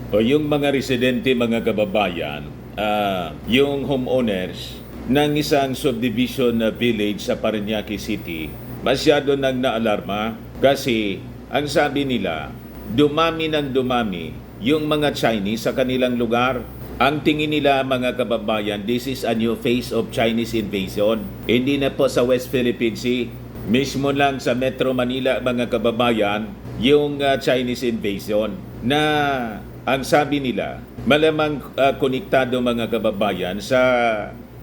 O yung mga residente, mga kababayan, yung homeowners ng isang subdivision na village sa Parañaque City, masyado nang naalarma kasi ang sabi nila, dumami ng dumami yung mga Chinese sa kanilang lugar. Ang tingin nila, mga kababayan, this is a new phase of Chinese invasion. Hindi na po sa West Philippine Sea, mismo lang sa Metro Manila, mga kababayan, yung Chinese invasion na ang sabi nila, malamang konektado, mga kababayan, sa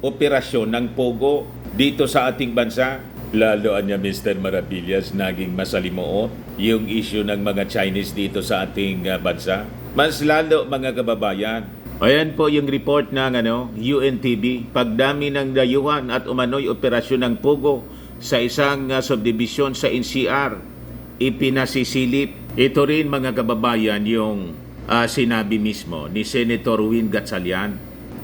operasyon ng Pogo dito sa ating bansa. Lalo niya, Mr. Maravillas, naging masalimuot yung issue ng mga Chinese dito sa ating bansa. Mas lalo, mga kababayan. Ayan po yung report ng UNTV. Pagdami ng dayuhan at umano'y operasyon ng Pogo sa isang subdivision sa NCR, ipinasisilip. Ito rin, mga kababayan, yung sinabi mismo ni Senator Win Gatchalian.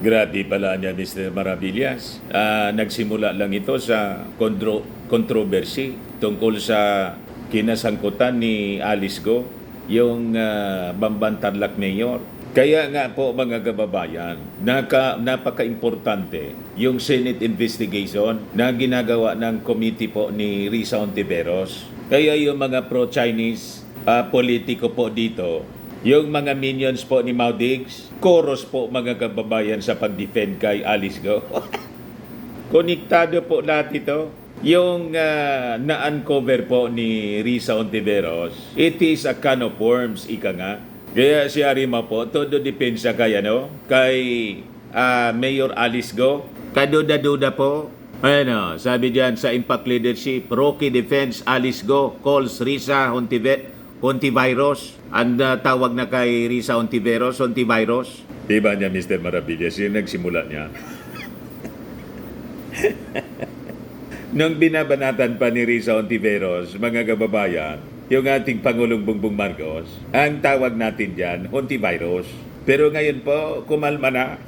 Grabe pala niya, Mr. Maravillas. Nagsimula lang ito sa controversy tungkol sa kinasangkutan ni Alice Go, yung Bamban Tarlac Mayor. Kaya nga po, mga kababayan, napaka-importante yung Senate investigation na ginagawa ng committee po ni Risa Hontiveros. Kaya yung mga pro-Chinese politiko po dito, yung mga minions po ni Mau Diggs, chorus po, mga kababayan, sa pag-defend kay Alice Go. Konektado po lahat ito. Yung na-uncover po ni Risa Hontiveros, it is a can of worms, ika nga. Kaya si Arima po, todo depensa kay Mayor Alice Go. Kaduda-duda po. Sabi diyan sa Impact Leadership, Rocky Defense Alice Go calls Risa Hontiveros. Ang tawag na kay Risa Hontiveros. Diba niya, Mr. Maravillas, yung nagsimula niya. Nung binabanatan pa ni Risa Hontiveros, mga kababayan, yung ating Pangulong Bongbong Marcos, ang tawag natin dyan, Hontivirus. Pero ngayon po, kumalma na.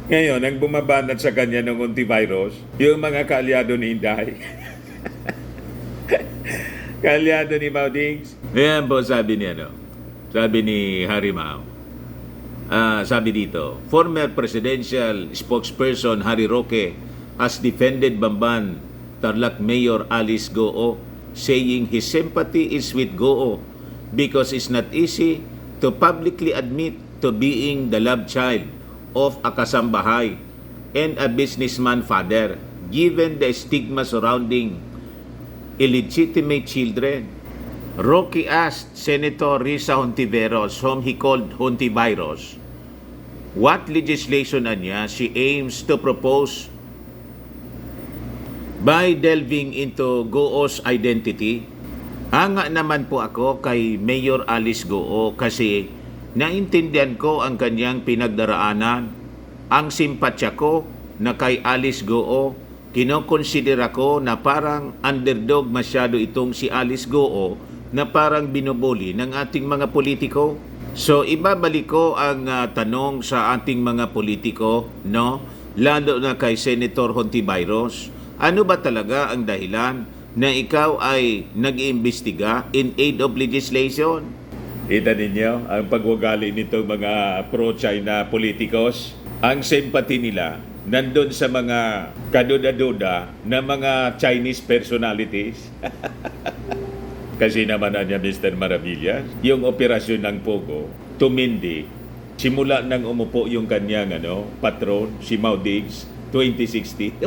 Ngayon, ang bumabanat sa kanya ng Hontivirus, yung mga kaalyado ni Inday. Kaalyado ni Mau Diggs. Ayan po, sabi niya, sabi ni Harry Mau. Sabi dito, former presidential spokesperson Harry Roque has defended Bamban Tarlac Mayor Alice Go, saying his sympathy is with Go because it's not easy to publicly admit to being the love child of a kasambahay and a businessman father, given the stigma surrounding illegitimate children. Rocky asked Senator Risa Hontiveros, whom he called Hontivirus, what legislation she aims to propose by delving into Go's identity. Hanga naman po ako kay Mayor Alice Go kasi naintindihan ko ang kanyang pinagdaraanan. Ang simpatya ko na kay Alice Go, kinokonsidera ko na parang underdog masyado itong si Alice Go na parang binubuli ng ating mga politiko. So ibabalik ko ang tanong sa ating mga politiko, lalo na kay Senator Hontiveros. Ano ba talaga ang dahilan na ikaw ay nag-iimbestiga in aid of legislation? Kita ninyo ang pagwagali nitong mga pro-China politikos. Ang sympathy nila nandun sa mga kaduda-duda na mga Chinese personalities. Kasi naman niya, Mr. Maravillas, yung operasyon ng Pogo, tumindi. Simula nang umupo yung kanyang patron, si Mau Diggs, 2016.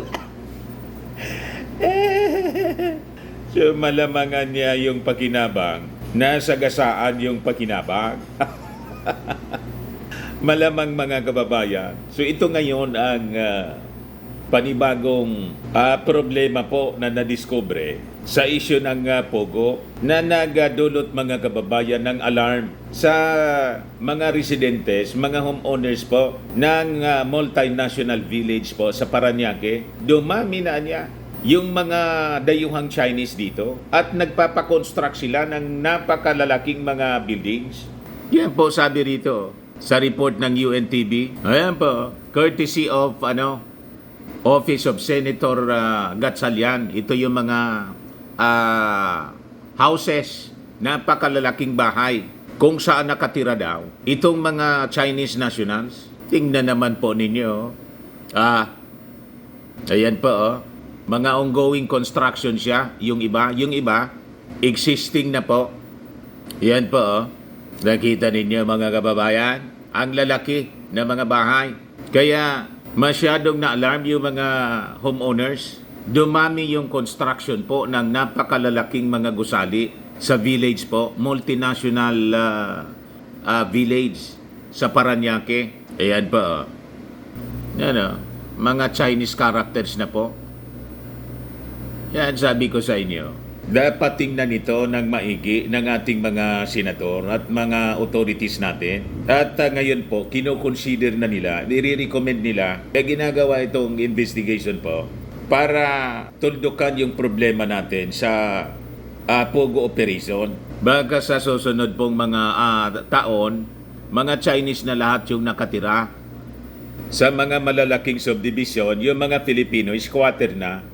So malamangan niya yung pakinabang, nasagasaan yung pakinabang. Malamang, mga kababayan. So ito ngayon ang panibagong problema po na nadiskubre sa issue ng Pogo na nagadulot, mga kababayan, ng alarm sa mga residentes, mga homeowners po ng multinational village po sa Parañaque. Dumami na niya yung mga dayuhang Chinese dito at nagpapakonstruct sila ng napakalalaking mga buildings. Yan po sabi rito sa report ng UNTV. Ayan po, courtesy of Office of Senator Gatchalian. Ito yung mga houses, napakalalaking bahay kung saan nakatira daw itong mga Chinese nationals. Tingnan naman po ninyo. Ayan po, mga ongoing construction siya. Yung iba, existing na po. Yan po, nakita ninyo mga kababayan, ang lalaki na mga bahay. Kaya masyadong na-alarm yung mga homeowners. Dumami yung construction po ng napakalalaking mga gusali sa village po, multinational village sa Parañaque. Ayan po, mga Chinese characters na po. Yan, sabi ko sa inyo, dapat tingnan ito ng maigi ng ating mga senador at mga authorities natin. At ngayon po, kinoconsider na nila, nire-recommend nila, ginagawa itong investigation po para tuldukan yung problema natin sa Pogo operation. Baka sa susunod pong mga taon, mga Chinese na lahat yung nakatira. Sa mga malalaking subdivision, yung mga Filipino, squatter na.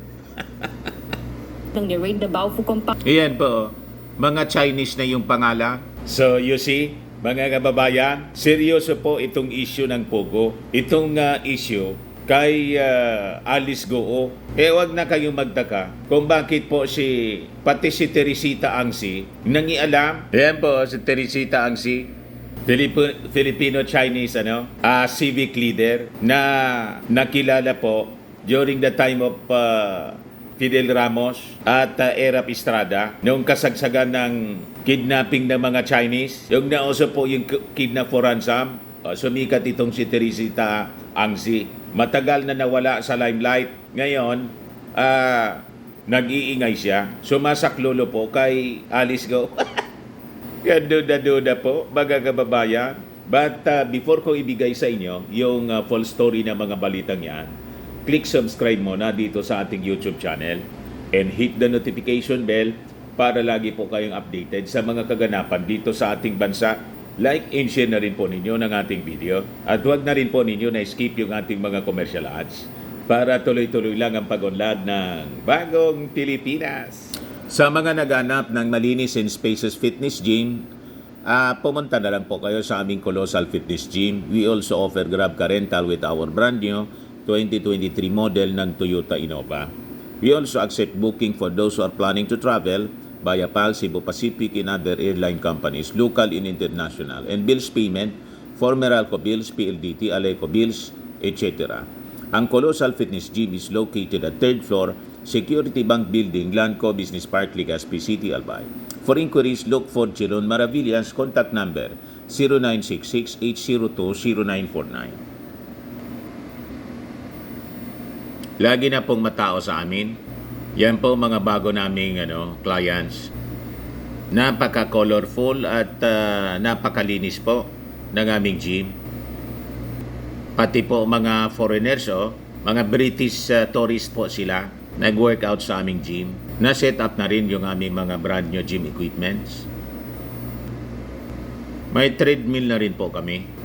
Iyan po, mga Chinese na yung pangalan. So you see, mga kababayan, seryoso po itong issue ng Pogo. Itong issue kay Alice Goo. Wag na kayong magtaka kung bakit po pati si Teresita Angsi nangialam. Ayan po, si Teresita Angsi, Filipino-Chinese civic leader na nakilala po during the time of Fidel Ramos at Erap Estrada noong kasagsagan ng kidnapping ng mga Chinese. Yung nauso po yung kidnap for ransom. Sumikat itong si Teresita Angsi. Matagal na nawala sa limelight. Ngayon, nag-iingay siya. Sumasaklolo po kay Alice Go. Kaduda-duda po, mga kababayan. But before ko ibigay sa inyo yung full story ng mga balitang yan, click subscribe muna dito sa ating YouTube channel and hit the notification bell para lagi po kayong updated sa mga kaganapan dito sa ating bansa. Like and share na rin po ninyo ng ating video. At huwag na rin po ninyo na skip yung ating mga commercial ads para tuloy-tuloy lang ang pag-unlad ng Bagong Pilipinas. Sa mga naghanap ng malinis and spacious fitness gym, pumunta na lang po kayo sa aming Colossal Fitness Gym. We also offer Grab Car Rental with our brand new 2023 model ng Toyota Innova. We also accept booking for those who are planning to travel via PAL, Cebu Pacific, and other airline companies, local and international, and bills payment for Meralco Bills, PLDT, Aleco Bills, etc. Ang Colossal Fitness Gym is located at 3rd floor, Security Bank Building, Lanco Business Park, Legazpi City, Albay. For inquiries, look for Jeron Maravillas, contact number 0966-802-0949. Lagi na pong matao sa amin. Yan po mga bago naming clients. Napaka-colorful at napakalinis po ng aming gym. Pati po mga foreigners, mga British tourist po sila, nag-workout sa aming gym. Na-set up na rin yung aming mga brand new gym equipments. May treadmill na rin po kami.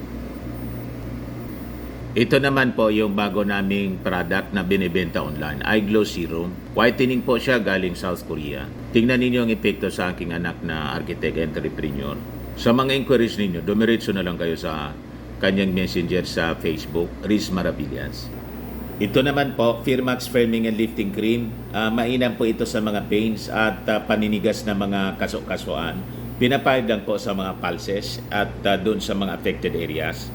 Ito naman po yung bago naming product na binibenta online, iGlow Serum. Whitening po siya galing South Korea. Tingnan ninyo ang epekto sa aking anak na architect entrepreneur. Sa mga inquiries ninyo, dumiretso na lang kayo sa kanyang messenger sa Facebook, Riz Maravillas. Ito naman po, Firmax Firming and Lifting Cream. Mainam po ito sa mga pains at paninigas na mga kaso-kasuan. Pinapahid lang po sa mga pulses at doon sa mga affected areas.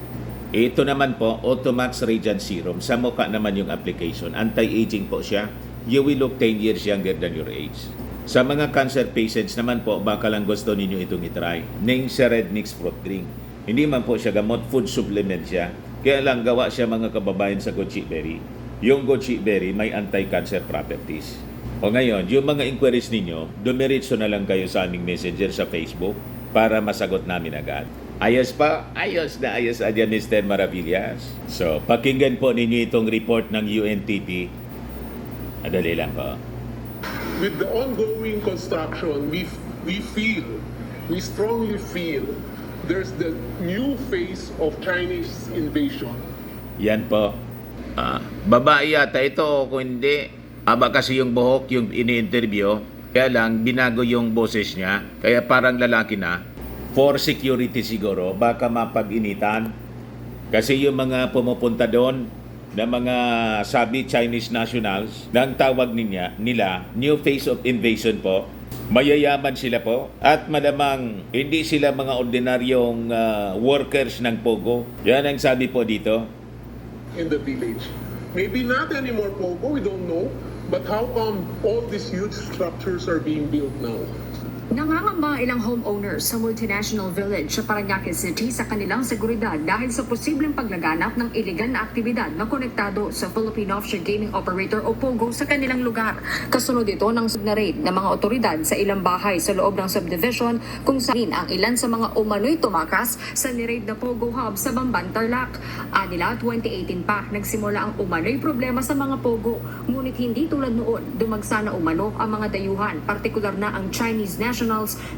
Ito naman po, Automax Radiant Serum. Sa mukha naman yung application. Anti-aging po siya. You will look 10 years younger than your age. Sa mga cancer patients naman po, baka lang gusto ninyo itong itry. Ning sa Red Mix Fruit Drink. Hindi man po siya gamot, food supplement siya. Kaya lang gawa siya mga kababayan sa goji berry. Yung goji berry may anti-cancer properties. O ngayon, yung mga inquiries ninyo, dumiretso na lang kayo sa aming messenger sa Facebook para masagot namin agad. Ayos pa? Ayos na ayos adyan, Mr. Maravillas. So, pakinggan po ninyo itong report ng UNTV. Adali lang po. With the ongoing construction, we strongly feel there's the new phase of Chinese invasion. Yan po. Babae yata ito, kung hindi, aba kasi yung buhok yung ini-interview, kaya lang binago yung boses niya, kaya parang lalaki na. For security siguro, baka mapag-initan. Kasi yung mga pumupunta doon na mga sabi Chinese nationals, na ang tawag nila, new phase of invasion po, mayayaman sila po at malamang hindi sila mga ordinaryong workers ng Pogo. Yan ang sabi po dito. in the village. Maybe not anymore Pogo, we don't know. But how come all these huge structures are being built now? Nangangamba ilang homeowners sa multinational village sa Parañaque City sa kanilang seguridad dahil sa posibleng paglaganap ng iligal na aktibidad na konektado sa Philippine Offshore Gaming Operator o POGO sa kanilang lugar. Kasunod ito ng na raid ng mga otoridad sa ilang bahay sa loob ng subdivision kung saan ang ilan sa mga umano'y tumakas sa niraid na POGO hub sa Bamban, Tarlac. Anila 2018 pa nagsimula ang umano'y problema sa mga POGO, ngunit hindi tulad noon dumagsa na umano ang mga dayuhan, partikular na ang Chinese nationals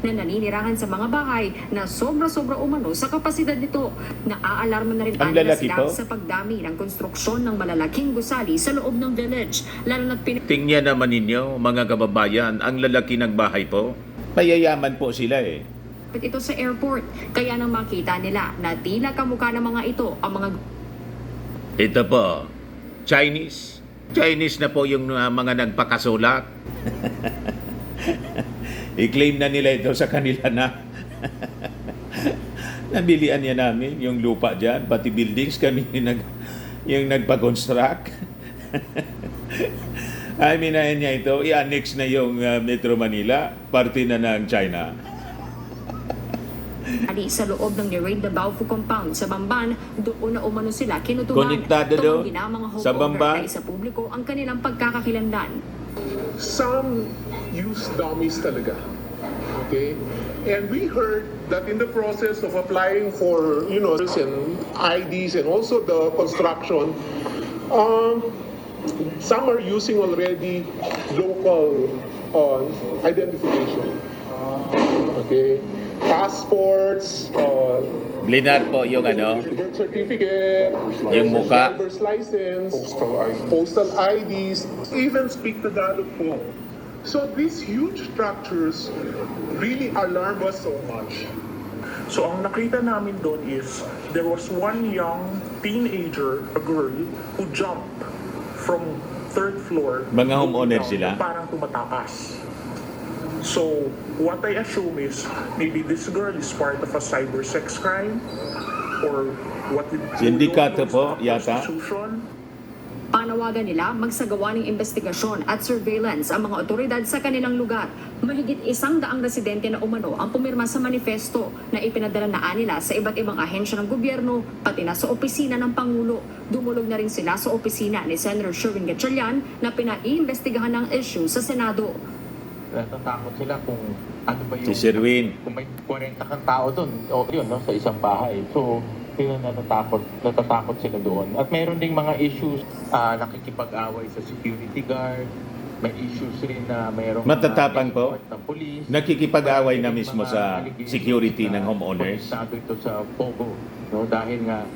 na naninirahan sa mga bahay na sobra-sobra umano sa kapasidad nito. Naaalarma na rin Ang nila lalaki sila po? sa pagdami ng konstruksyon ng malalaking gusali sa loob ng village, lalo na't Tingnan naman ninyo, mga kababayan, ang lalaki ng bahay po. Mayayaman po sila eh. ito sa airport. Kaya nang makita nila na tila kamukha ng mga ito ang mga Ito po, Chinese. Chinese na po yung mga nagpakasulat. I-claim na nila ito sa kanila na. Nabilian niya namin yung lupa dyan, pati buildings kami yung nagpa-construct. I mean, niya ito, i-annex na yung Metro Manila, parte na ng China. ali sa loob ng ni-raid na Baofu compound sa Bamban, doon na umano sila kinutuban. Konektado daw Tumanggi na ang mga sa homeowner Bamban. na sa publiko ang kanilang pagkakakilanlan. Some use dummies talaga. Okay? And we heard that in the process of applying for, and IDs and also the construction, some are using already local identification. Okay? Passports, Blinar po yung birth certificate, Yung muka. driver's license, postal IDs, even speak Tagalog po. So these huge structures really alarm us so much. So ang nakita namin doon is there was one young teenager, a girl, who jumped from third floor. Mga homeowner down, sila? Parang tumatakas. So what I assume is maybe this girl is part of a cyber sex crime or what we Sindikato po, yata? prostitution. Panawagan nila magsagawa ng investigasyon at surveillance ang mga otoridad sa kanilang lugar. Mahigit 100 residente na umano ang pumirma sa manifesto na ipinadala na nila sa iba't ibang ahensya ng gobyerno, pati na sa opisina ng Pangulo. Dumulog na rin sila sa opisina ni Senator Sherwin Gatchalian na pinaiimbestigahan ng issue sa Senado. Natatakot sila kung ano ba yung... Si Sherwin. Kung may 40 kang tao doon, o yun, no, sa isang bahay. So, sila natatakot sila doon. At mayroon ding mga issues, nakikipag-away sa security guard, may issues rin na mayroong... Matatapang po? ng police. Nakikipag-away na Mayroong mismo mga sa allegations security na ng homeowners. konektado ito sa POGO. No? Dahil nga,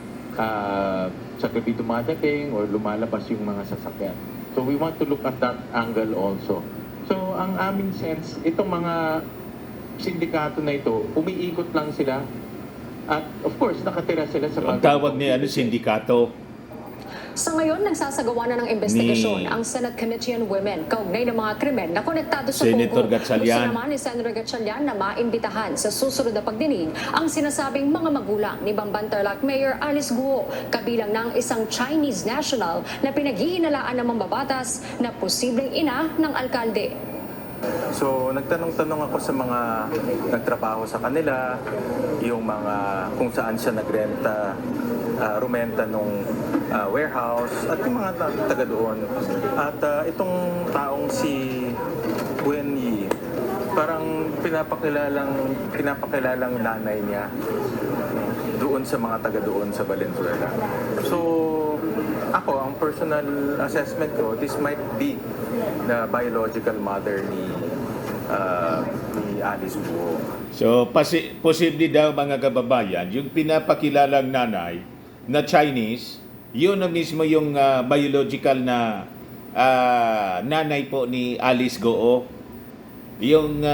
sa gabi dumadating or lumalabas yung mga sasakyan. So, we want to look at that angle also. So, ang aming sense, itong mga sindikato na ito, umiikot lang sila at of course, nakatira sila sa Ang tawag niya, sindikato. Sa ngayon, nagsasagawa na ng investigasyon Ni- ang Senate Committee on Women kaugnay ng mga krimen na konektado sa Senator Pogo. Gatchalian. Gusto naman ni Senator Gatchalian na maimbitahan sa susunod na pagdinig ang sinasabing mga magulang ni Bamban Tarlac Mayor Alice Guo, kabilang ng isang Chinese national na pinag-iinalaan ng mambabatas na posibleng ina ng alkalde. So, nagtanong-tanong ako sa mga nagtrabaho sa kanila, yung mga kung saan siya nagrenta, rumenta nung warehouse, at yung mga taga doon. At itong taong si Wen Yi, parang pinapakilalang nanay niya doon sa mga taga doon sa Valenzuela. So, ako, ang personal assessment ko, this might be the biological mother ni Alice Guo. So, posible daw mga kababayan, yung pinapakilalang nanay na Chinese, yun na mismo yung biological na nanay po ni Alice Guo. Yung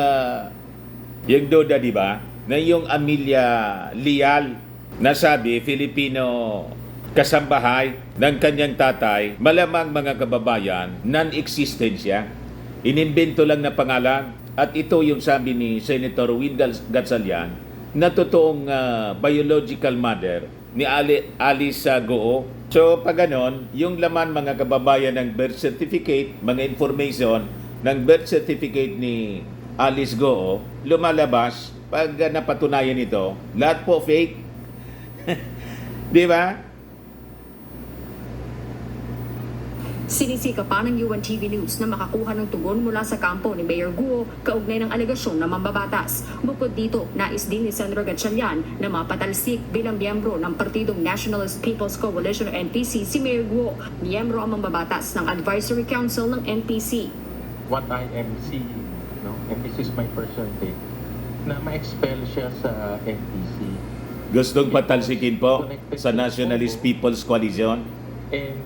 Doda, di ba? na yung Amelia Lial na sabi Filipino kasambahay ng kanyang tatay, malamang mga kababayan, non-existent siya. Inimbento lang na pangalan at ito yung sabi ni Senator Win Gatchalian na totoong biological mother ni Alice Goo. So pag ganon, yung laman mga kababayan ng birth certificate, mga information ng birth certificate ni Alice Goo, lumalabas pag napatunayan ito, lahat po fake. Di ba? Sinisika pa ng UNTV News na makakuha ng tugon mula sa kampo ni Mayor Guo kaugnay ng alegasyon na mambabatas. Bukod dito, nais din ni Senator Gatchalian na mapatalsik bilang miyembro ng Partidong Nationalist People's Coalition o NPC si Mayor Guo, miyembro ang mambabatas ng Advisory Council ng NPC. What I am seeing, no, and this is my personal take, na ma-expel siya sa NPC. Gustong patalsikin po sa Nationalist People's Coalition. And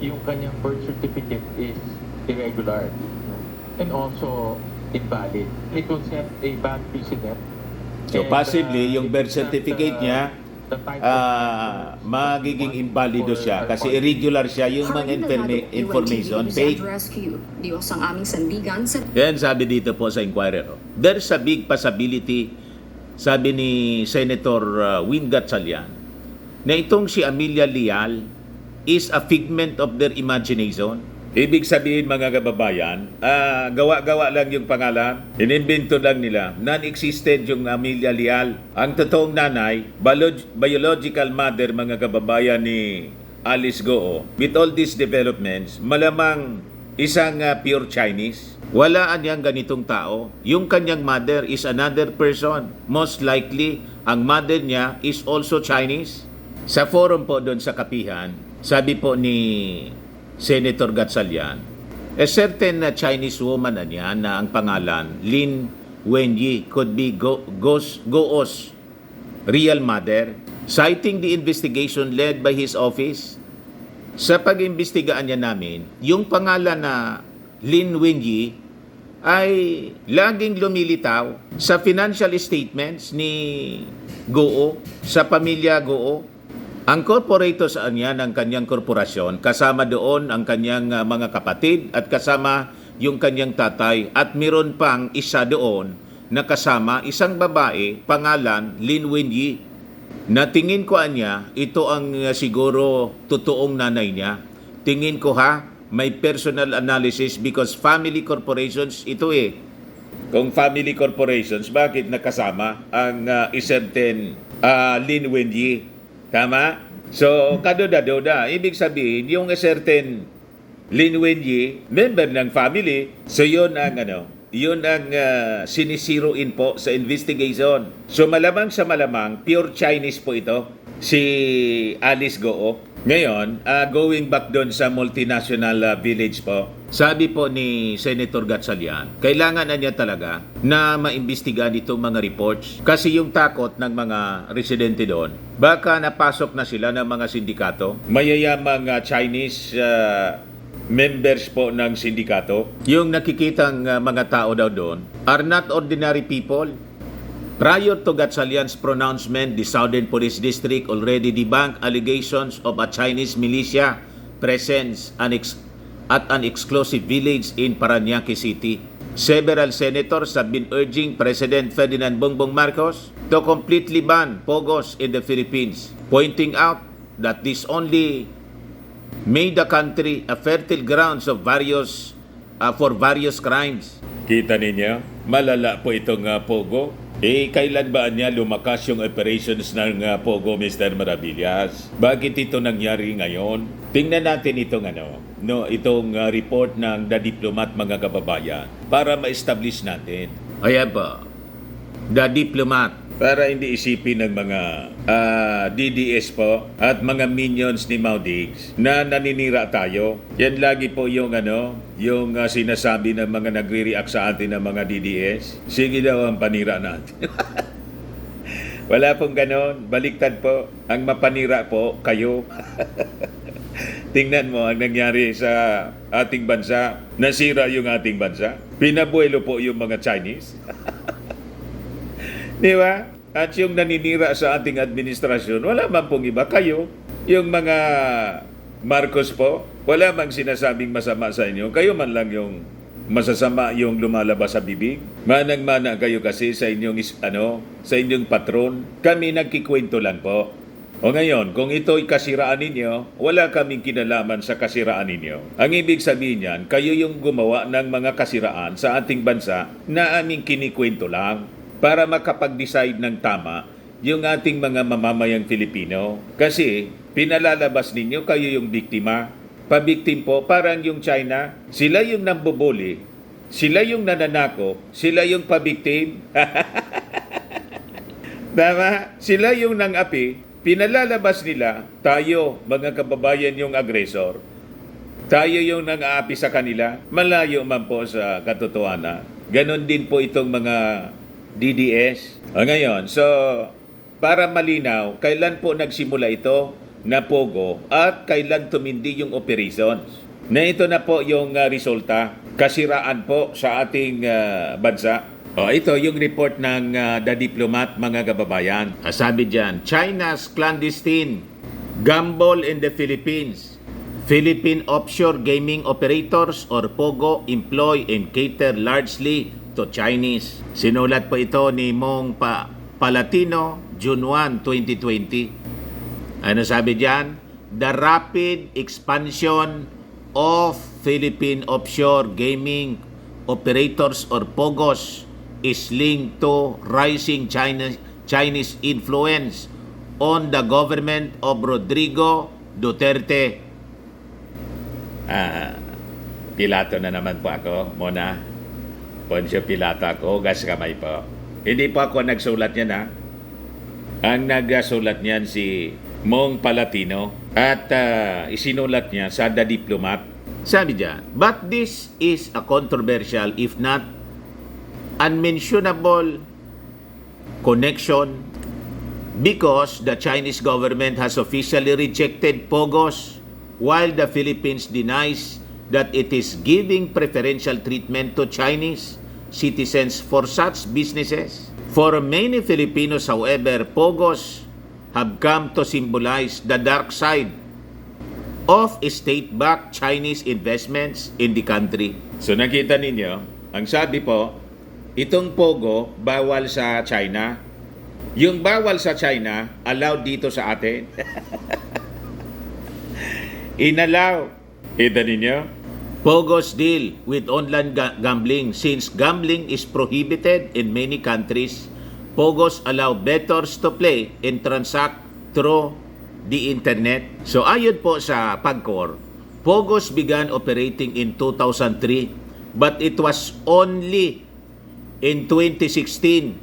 yung kanyang birth certificate is irregular, no? And also invalid. It will set a bad precedent. So And, possibly yung birth it's not, certificate niya the type of magiging invalido siya kasi irregular siya yung mga information fake. Rescue. Diyos ang aming sandigan sa Yan sabi dito po sa Inquirer. There's a big possibility, sabi ni Senator Win Gatchalian, na itong si Amelia Lial is a figment of their imagination. Ibig sabihin mga kababayan, gawa-gawa lang yung pangalan, inimbento lang nila, non-existent yung Amelia Lial. Ang totoong nanay, biological mother mga kababayan ni Alice Goo. With all these developments, malamang isang pure Chinese. Wala niyang ganitong tao. Yung kanyang mother is another person. Most likely, ang mother niya is also Chinese. Sa forum po doon sa Kapihan, sabi po ni Senator Gatchalian, a certain Chinese woman na ang pangalan, Lin Wenyi, could be Goo's real mother, citing the investigation led by his office. Sa pag-imbestigaan niya namin, yung pangalan na Lin Wenyi ay laging lumilitaw sa financial statements ni Goo, sa pamilya Goo. Ang corporator sa kanya ng kanyang korporasyon, kasama doon ang kanyang mga kapatid at kasama yung kanyang tatay at meron pang isa doon na kasama isang babae, pangalan Lin Wenyi. Na tingin ko niya, ito ang siguro totoong nanay niya. Tingin ko may personal analysis because family corporations ito eh. Kung family corporations, bakit nakasama ang certain Lin Wenyi? Tama? So, kadoda-doda. Ibig sabihin, yung certain Lin Wenyi, member ng family, so yun ang sinisiruin po sa investigation. So, malamang sa malamang, pure Chinese po ito, si Alice Goo. Ngayon, going back doon sa multinational village po, sabi po ni Senator Gatchalian, kailangan na niya talaga na maimbestigahan itong mga reports kasi yung takot ng mga residente doon, baka napasok na sila ng mga sindikato, mayayamang Chinese members po ng sindikato. Yung nakikitang mga tao daw doon are not ordinary people. Prior to Gatchalian's pronouncement, the Southern Police District already debunked allegations of a Chinese militia presence at an exclusive village in Parañaque City. Several senators have been urging President Ferdinand Bongbong Marcos to completely ban pogos in the Philippines, pointing out that this only made the country a fertile grounds of for various crimes. Kita ninyo, malala po itong pogo. Kailan ba niya lumakas yung operations ng Pogo, Mr. Maravillas? Bakit ito nangyari ngayon? Tingnan natin itong itong report ng The Diplomat, mga kababayan, para ma-establish natin. Ayan po, The Diplomat, para hindi isipin ng mga DDS po at mga minions ni Maudigs na naninira tayo. Yan lagi po yung yung sinasabi ng mga nagre-react sa atin ng mga DDS. Sige daw ang panira natin. Wala pong ganon. Baliktad po. Ang mapanira po, kayo. Tingnan mo ang nangyari sa ating bansa. Nasira yung ating bansa. Pinabuelo po yung mga Chinese. Di ba? At yung naninira sa ating administrasyon, wala man pong iba. Kayo, yung mga Marcos po, wala mang sinasabing masama sa inyo. Kayo man lang yung masasama yung lumalabas sa bibig. Manang-mana kayo kasi sa inyong sa inyong patron. Kami nagkikwento lang po. O ngayon, kung ito'y kasiraan ninyo, wala kaming kinalaman sa kasiraan ninyo. Ang ibig sabihin niyan, kayo yung gumawa ng mga kasiraan sa ating bansa na aming kinikwento lang para makapag-decide ng tama yung ating mga mamamayang Filipino. Kasi pinalalabas ninyo kayo yung biktima. Pabiktim po, parang yung China, sila yung nambubuli, sila yung nananako, sila yung pabiktim. Tama? Sila yung nangapi, pinalalabas nila, tayo, mga kababayan yung agresor. Tayo yung nang-aapi sa kanila, malayo man po sa katotohanan. Ganon din po itong mga DDS. Ngayon, so, para malinaw, kailan po nagsimula ito na pogo at kailan tumindi yung operations? Na ito na po yung resulta, kasiraan po sa ating bansa. Ito yung report ng The Diplomat, mga kababayan. Sabi dyan, China's clandestine gamble in the Philippines. Philippine offshore gaming operators or POGO employ and cater largely to Chinese. Sinulat po ito ni Mong Palatino, June 1, 2020. Ano sabi diyan? The rapid expansion of Philippine offshore gaming operators or POGOs is linked to rising Chinese influence on the government of Rodrigo Duterte. Pilato na naman po ako, Mona. Poncio Pilato ako, gas kamay po. Hindi po ako nagsulat niyan, ha? Ang nagsulat niyan si Mong Palatino at isinulat niya sa The Diplomat. Sabi niya, but this is a controversial if not unmentionable connection because the Chinese government has officially rejected POGOs while the Philippines denies that it is giving preferential treatment to Chinese citizens for such businesses. For many Filipinos, however, POGOs have come to symbolize the dark side of state-backed Chinese investments in the country. So nakita ninyo, ang sabi po, itong POGO bawal sa China. Yung bawal sa China, allowed dito sa atin. Inallow. Kita ninyo? POGO's deal with online gambling. Since gambling is prohibited in many countries, POGOs allow bettors to play and transact through the internet. So ayon po sa PAGCOR, POGOs began operating in 2003 but it was only in 2016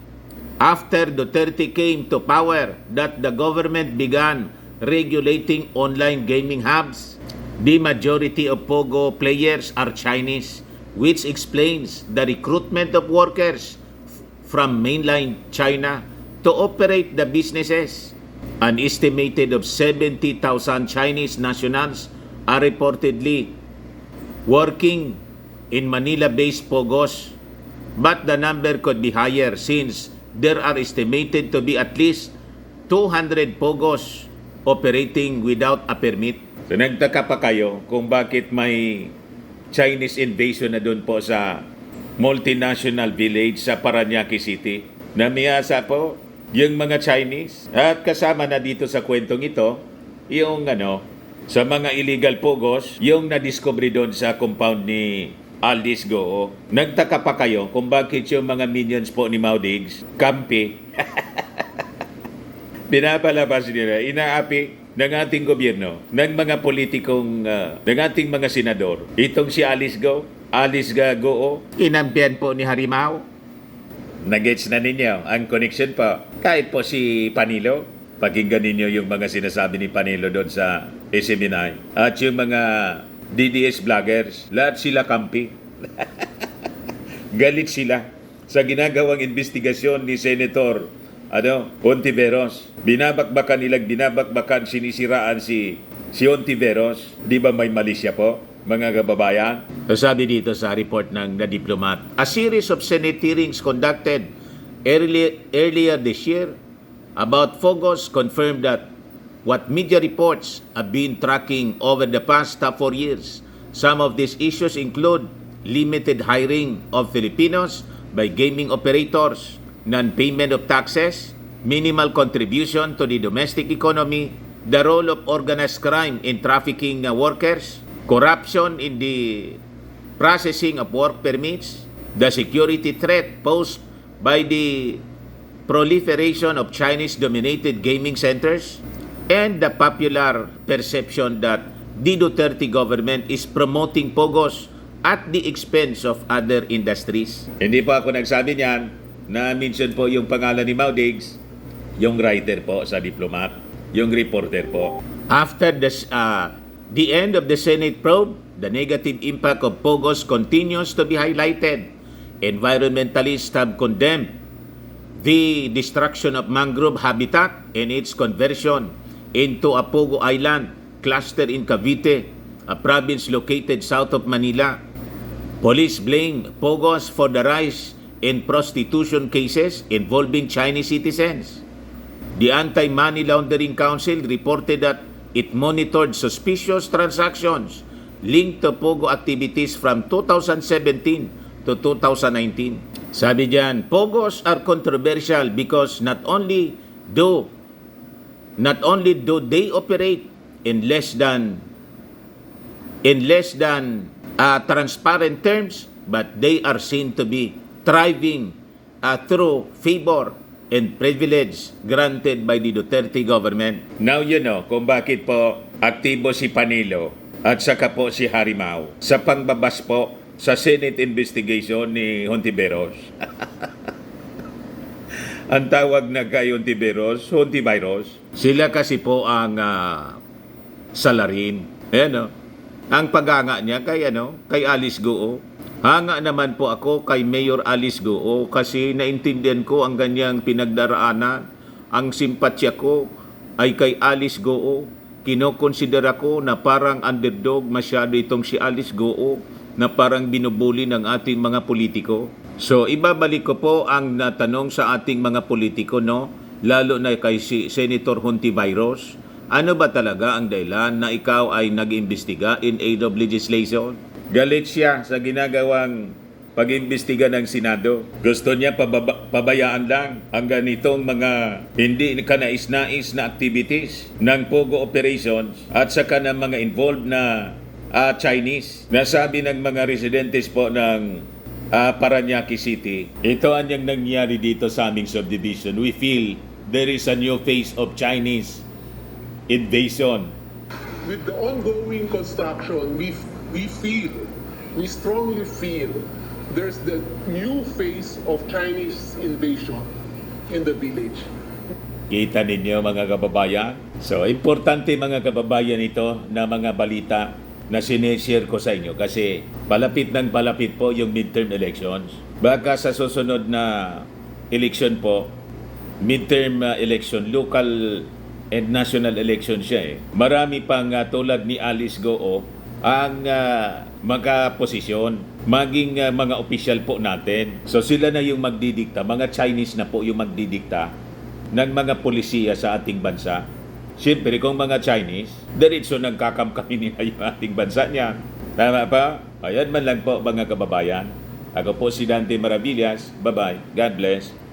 after Duterte came to power that the government began regulating online gaming hubs. The majority of POGO players are Chinese, which explains the recruitment of workers from mainland China to operate the businesses. An estimated of 70,000 Chinese nationals are reportedly working in Manila-based POGOs, but the number could be higher since there are estimated to be at least 200 POGOs operating without a permit. So nagtaka pa kayo kung bakit may Chinese invasion na doon po sa multinational village sa Parañaque City. Namiyasa po yung mga Chinese at kasama na dito sa kwentong ito yung sa mga illegal POGOs yung nadiscovery doon sa compound ni Aldis Goo. Nagtaka pa kayo kung bakit yung mga minions po ni Maudigs kampi. Pinapalabas nila, inaapi ng ating gobyerno, ng mga politikong, ng ating mga senador. Itong si Alice Goo, kinampian po ni Harimau. Nagets na ninyo ang connection po. Kahit po si Panilo, pakinggan ninyo yung mga sinasabi ni Panilo doon sa SMNI. At yung mga DDS vloggers, lahat sila kampi. Galit sila sa ginagawang investigasyon ni Senator Ontiveros. Binabakbakan, sinisiraan si Ontiveros. Di ba may mali siya po, mga kababayan? So sabi dito sa report ng The Diplomat, a series of Senate hearings conducted earlier this year about Fogos confirmed that what media reports have been tracking over the past 4 years. Some of these issues include limited hiring of Filipinos by gaming operators, non-payment of taxes, minimal contribution to the domestic economy, the role of organized crime in trafficking workers, corruption in the processing of work permits, the security threat posed by the proliferation of Chinese-dominated gaming centers, and the popular perception that the Duterte government is promoting Pogos at the expense of other industries. Hindi pa ako nagsabi niyan na mention po yung pangalan ni Maudigs, yung writer po sa Diplomat, yung reporter po. After the end of the Senate probe, the negative impact of Pogos continues to be highlighted. Environmentalists have condemned the destruction of mangrove habitat and its conversion into a Pogo Island cluster in Cavite, a province located south of Manila. Police blame Pogos for the rise in prostitution cases involving Chinese citizens. The Anti-Money Laundering Council reported that it monitored suspicious transactions linked to Pogo activities from 2017 to 2019. Sabi diyan, Pogos are controversial because not only do they operate in less than transparent terms, but they are seen to be thriving through favor and privilege granted by the Duterte government. Now you know kung bakit po aktibo si Panilo at saka po si Harimau sa pangbabas po sa Senate investigation ni Hontiveros. Ang tawag na kay Hontiveros, Hontivirus. Sila kasi po ang salarin. Ayan, ang paganga niya kay Alice Goo. Hanga naman po ako kay Mayor Alice Goo kasi naintindihan ko ang ganyang pinagdaraanan. Ang simpatsya ko ay kay Alice Goo. Kinokonsidera ko na parang underdog masyado itong si Alice Goo na parang binubuli ng ating mga politiko. So, ibabalik ko po ang natanong sa ating mga politiko, lalo na kay si Senator Hontivirus. Ano ba talaga ang dahilan na ikaw ay nag-imbestiga in aid of legislation? Galit siya sa ginagawang pag-imbestiga ng Senado. Gusto niya pabayaan lang ang ganitong mga hindi kanais-nais na activities ng Pogo operations at saka ng mga involved na Chinese. Nasabi ng mga residentes po ng Parañaque City, ito ang yung nangyari dito sa aming subdivision. We feel there is a new phase of Chinese invasion. With the ongoing construction, we strongly feel there's the new phase of Chinese invasion in the village. Kita ninyo mga kababayan? So, importante mga kababayan ito na mga balita na sineshare ko sa inyo kasi palapit ng palapit po yung midterm elections. Baka sa susunod na election po, midterm election, local and national election siya Marami pang tulad ni Alice Goo ang magkaposisyon, maging mga opisyal po natin. So sila na yung magdidikta, mga Chinese na po yung magdidikta ng mga polisiya sa ating bansa. Siyempre, kung mga Chinese, diretso nagkakamkami nila yung ating bansa niya. Tama pa? Ayan man lang po mga kababayan. Ako po si Dante Maravillas. Bye-bye. God bless.